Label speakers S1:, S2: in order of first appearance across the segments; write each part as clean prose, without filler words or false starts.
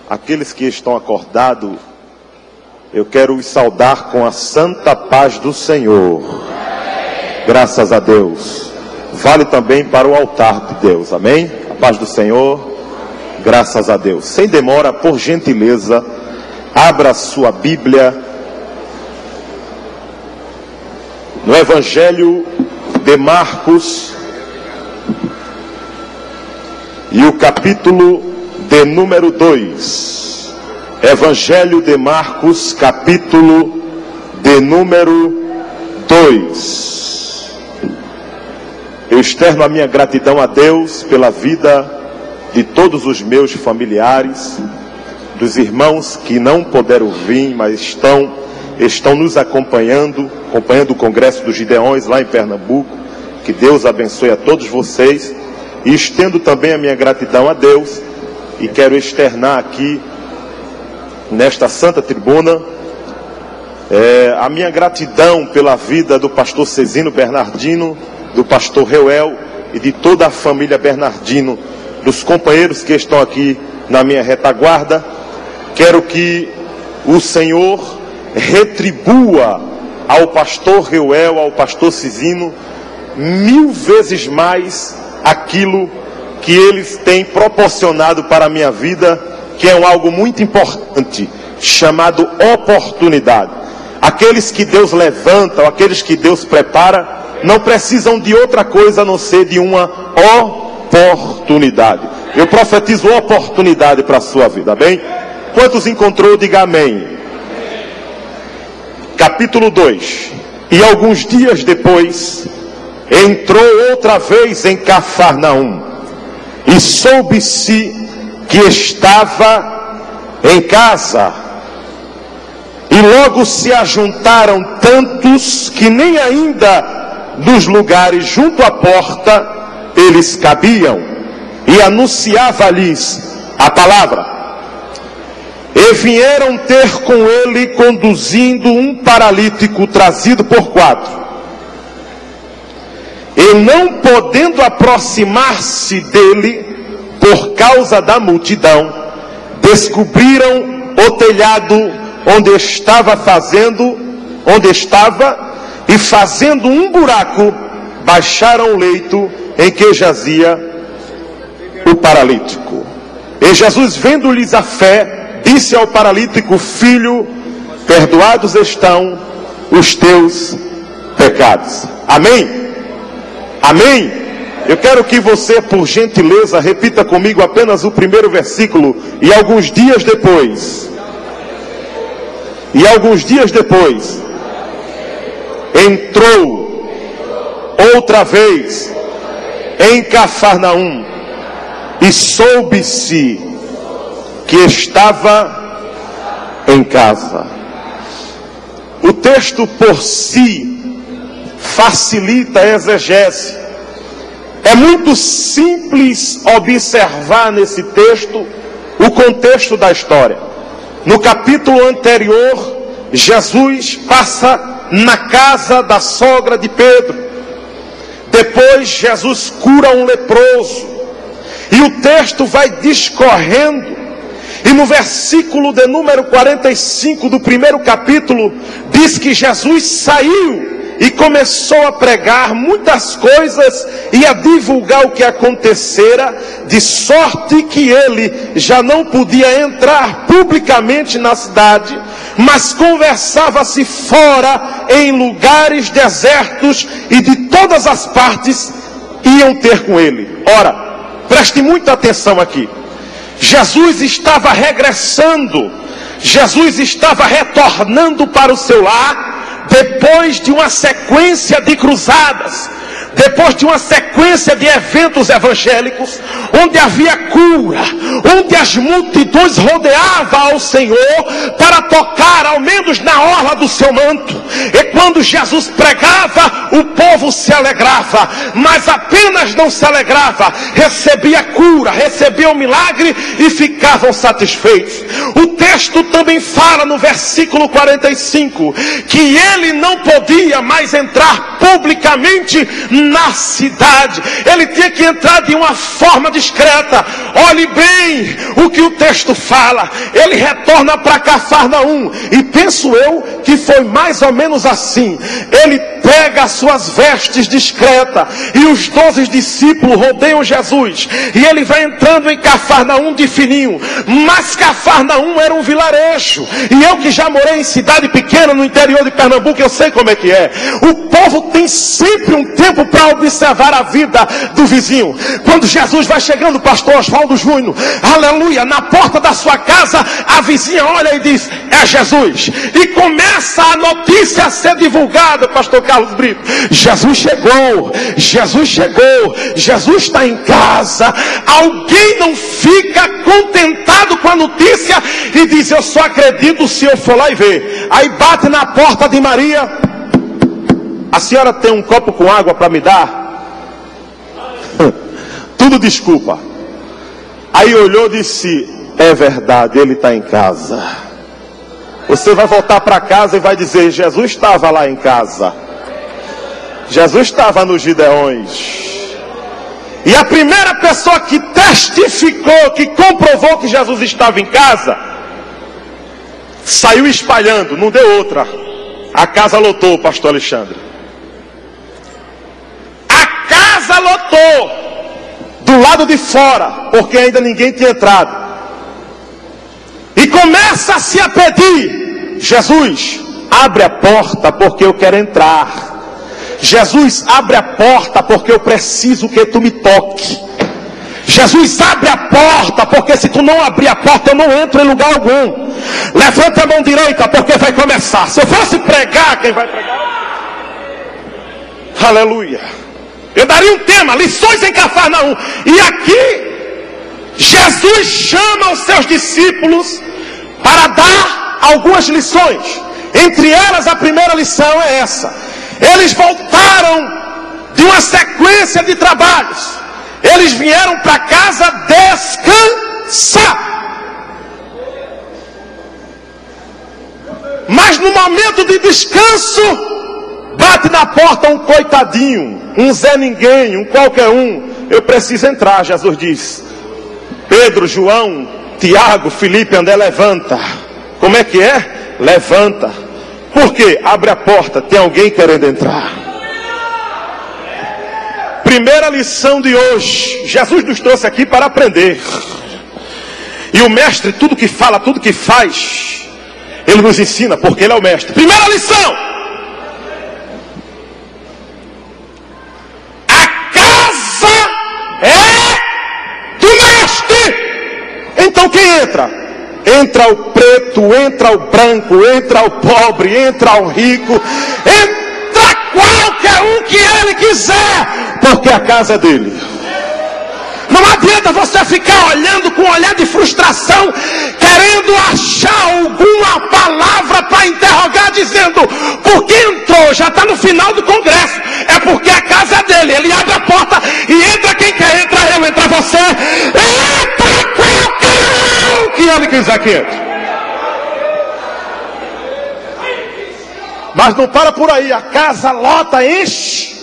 S1: Aqueles que estão acordados, eu quero os saudar com a santa paz do Senhor. Graças a Deus. Vale também para o altar de Deus, amém? A paz do Senhor, graças a Deus. Sem demora, por gentileza, abra sua Bíblia no Evangelho de Marcos e o capítulo de número 2. Evangelho de Marcos, capítulo de número 2. Eu externo a minha gratidão a Deus pela vida de todos os meus familiares, dos irmãos que não puderam vir, mas estão nos acompanhando o Congresso dos Gideões lá em Pernambuco. Que Deus abençoe a todos vocês. E estendo também a minha gratidão a Deus, e quero externar aqui, nesta santa tribuna, a minha gratidão pela vida do pastor Cezino Bernardino, do pastor Reuel e de toda a família Bernardino, dos companheiros que estão aqui na minha retaguarda. Quero que o Senhor retribua ao pastor Reuel, ao pastor Cezino, 1000 vezes mais aquilo que eles têm proporcionado para a minha vida, que é algo muito importante, chamado oportunidade. Aqueles que Deus levanta, aqueles que Deus prepara, não precisam de outra coisa a não ser de uma oportunidade. Eu profetizo oportunidade para a sua vida, bem? Quantos encontrou, diga amém. Capítulo 2. E alguns dias depois, entrou outra vez em Cafarnaum, e soube-se que estava em casa. E logo se ajuntaram tantos que nem ainda nos lugares junto à porta eles cabiam. E anunciava-lhes a palavra. E vieram ter com ele, conduzindo um paralítico trazido por 4. E não podendo aproximar-se dele, por causa da multidão, descobriram o telhado onde estava, e fazendo um buraco, baixaram o leito em que jazia o paralítico. E Jesus, vendo-lhes a fé, disse ao paralítico: filho, perdoados estão os teus pecados. Amém? Amém? Eu quero que você, por gentileza, repita comigo apenas o primeiro versículo. E alguns dias depois, entrou outra vez em Cafarnaum, e soube-se que estava em casa. O texto por si facilita a exegese. É muito simples observar nesse texto o contexto da história. No capítulo anterior, Jesus passa na casa da sogra de Pedro. Depois Jesus cura um leproso. E o texto vai discorrendo. E no versículo de número 45 do primeiro capítulo, diz que Jesus saiu e começou a pregar muitas coisas e a divulgar o que acontecera, de sorte que ele já não podia entrar publicamente na cidade, mas conversava-se fora em lugares desertos, e de todas as partes iam ter com ele. Ora, preste muita atenção aqui. Jesus estava regressando, Jesus estava retornando para o seu lar, depois de uma sequência de cruzadas, depois de uma sequência de eventos evangélicos, onde havia cura, onde as multidões rodeavam ao Senhor para tocar ao menos na orla do seu manto. E quando Jesus pregava, o povo se alegrava, mas apenas não se alegrava, recebia cura, recebia o milagre e ficavam satisfeitos. O texto texto também fala no versículo 45 que ele não podia mais entrar publicamente na cidade. Ele tinha que entrar de uma forma discreta. Olhe bem o que o texto fala. Ele retorna para Cafarnaum, e penso eu que foi mais ou menos assim. Ele pega as suas vestes discretas, e os 12 discípulos rodeiam Jesus, e ele vai entrando em Cafarnaum de fininho. Mas Cafarnaum era um vilarejo, e eu que já morei em cidade pequena no interior de Pernambuco, eu sei como é que é. O povo tem sempre um tempo para observar a vida do vizinho. Quando Jesus vai chegando, pastor Oswaldo Júnior, aleluia, na porta da sua casa, a vizinha olha e diz: é Jesus. E começa a notícia a ser divulgada, pastor Carlos Brito: Jesus chegou, Jesus chegou, Jesus está em casa. Alguém não fica contentado com a notícia e diz: eu só acredito se eu for lá e ver. Aí bate na porta de Maria: a senhora tem um copo com água para me dar? Tudo desculpa. Aí olhou e disse: é verdade, ele está em casa. Você vai voltar para casa e vai dizer: Jesus estava lá em casa, Jesus estava nos Gideões. E a primeira pessoa que testificou, que comprovou que Jesus estava em casa, saiu espalhando, não deu outra. A casa lotou, pastor Alexandre. A casa lotou do lado de fora, porque ainda ninguém tinha entrado. E começa-se a pedir: Jesus, abre a porta porque eu quero entrar. Jesus, abre a porta porque eu preciso que tu me toque. Jesus, abre a porta, porque se tu não abrir a porta eu não entro em lugar algum. Levanta a mão direita porque vai começar. Se eu fosse pregar, quem vai pregar? Aleluia. Eu daria um tema: lições em Cafarnaum. E aqui Jesus chama os seus discípulos para dar algumas lições. Entre elas, a primeira lição é essa: eles voltaram de uma sequência de trabalhos. Eles vieram para casa descansar. Mas no momento de descanso, bate na porta um coitadinho, um Zé Ninguém, um qualquer um. Eu preciso entrar. Jesus diz: Pedro, João, Tiago, Felipe, André, levanta. Como é que é? Levanta. Por quê? Abre a porta, tem alguém querendo entrar. Primeira lição de hoje. Jesus nos trouxe aqui para aprender. E o mestre, tudo que fala, tudo que faz, ele nos ensina, porque ele é o mestre. Primeira lição: a casa é do mestre. Então quem entra? Entra o preto, entra o branco, entra o pobre, entra o rico, entra qualquer um que ele quiser, porque a casa é dele. Não adianta você ficar olhando com um olhar de frustração, querendo achar alguma palavra para interrogar, dizendo: por que entrou? Já está no final do congresso. É porque a casa é dele. Ele abre a porta e entra quem quer. Entra eu, entra você, entra qualquer um que ele quiser que entre. Mas não para por aí. A casa lota, enche.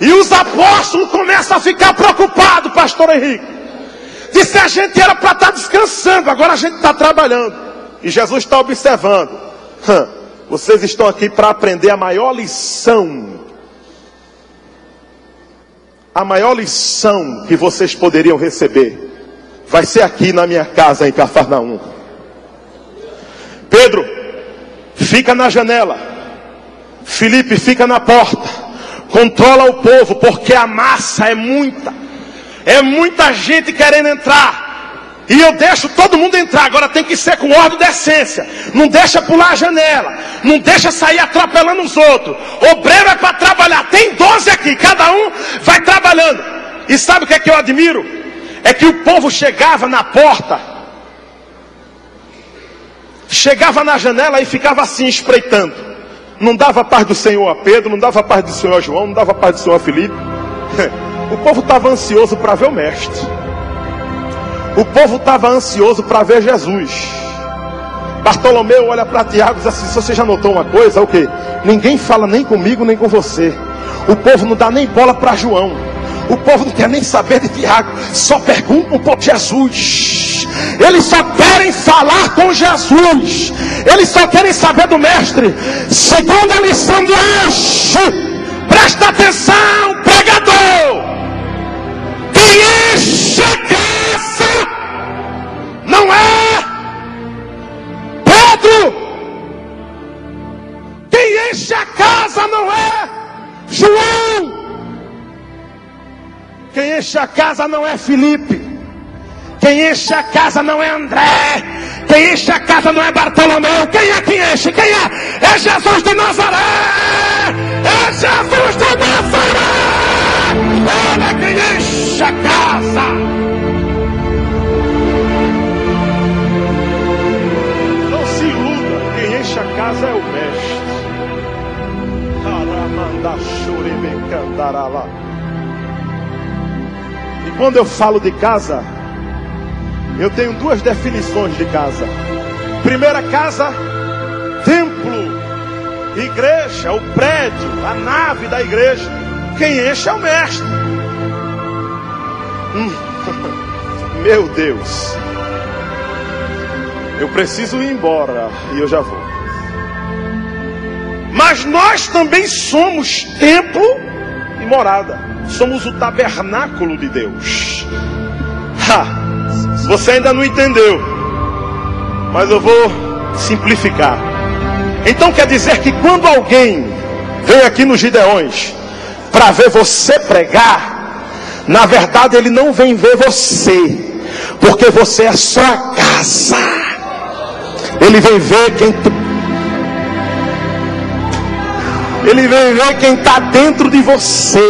S1: E os apóstolos começam a ficar preocupados, pastor Henrique. Disse: a gente era para estar descansando, agora a gente está trabalhando. E Jesus está observando. Vocês estão aqui para aprender a maior lição. A maior lição que vocês poderiam receber vai ser aqui na minha casa em Cafarnaum. Pedro, fica na janela. Felipe, fica na porta. Controla o povo, porque a massa é muita. É muita gente querendo entrar. E eu deixo todo mundo entrar. Agora tem que ser com ordem e decência. Não deixa pular a janela. Não deixa sair atropelando os outros. Obreiro é para trabalhar. Tem 12 aqui. Cada um vai trabalhando. E sabe o que é que eu admiro? É que o povo chegava na porta. Chegava na janela e ficava assim espreitando. Não dava a paz do Senhor a Pedro, não dava a paz do Senhor a João, não dava a paz do Senhor a Felipe. O povo estava ansioso para ver o mestre. O povo estava ansioso para ver Jesus. Bartolomeu olha para Tiago e diz assim: você já notou uma coisa? O quê? Ninguém fala nem comigo nem com você. O povo não dá nem bola para João. O povo não quer nem saber de Tiago. Só perguntam por Jesus. Eles só querem falar com Jesus. Eles só querem saber do mestre. Segunda lição de hoje. Presta atenção, pregador. Quem enche a casa não é Pedro. Quem enche a casa não é João. Quem enche a casa não é Felipe. Quem enche a casa não é André. Quem enche a casa não é Bartolomeu. Quem é que enche? Quem é? É Jesus de Nazaré. É Jesus de Nazaré. Ele é quem enche a casa. Não se iluda. Quem enche a casa é o mestre. E quando eu falo de casa, eu tenho duas definições de casa. Primeira, casa, templo, igreja, o prédio, a nave da igreja. Quem enche é o mestre. Meu Deus, eu preciso ir embora e eu já vou. Mas nós também somos templo e morada. Somos o tabernáculo de Deus. Você ainda não entendeu, mas eu vou simplificar. Então quer dizer que quando alguém vem aqui nos Gideões para ver você pregar, na verdade ele não vem ver você, porque você é só a casa. Ele vem ver quem está dentro de você.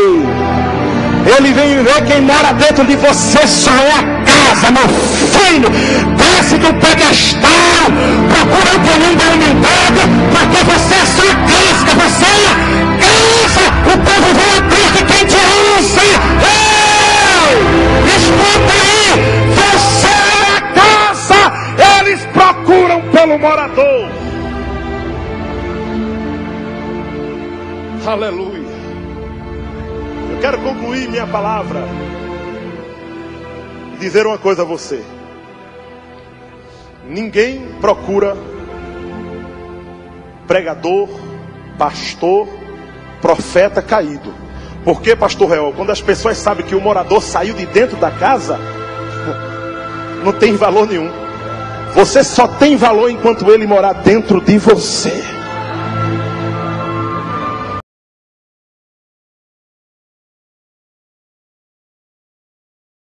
S1: Ele vem ver quem mora dentro de você. Só é a casa, meu filho. Desce do pedestal, procura o caminho da humildade, porque você é só a casa. Você é a casa. O povo vem atrás de quem te usa. Ei, escuta aí. Você é a casa. Eles procuram pelo morador. Aleluia. Eu quero concluir minha palavra e dizer uma coisa a você. Ninguém procura pregador, pastor, profeta caído. Por que, pastor Reol? Quando as pessoas sabem que o morador saiu de dentro da casa, não tem valor nenhum. Você só tem valor enquanto ele morar dentro de você.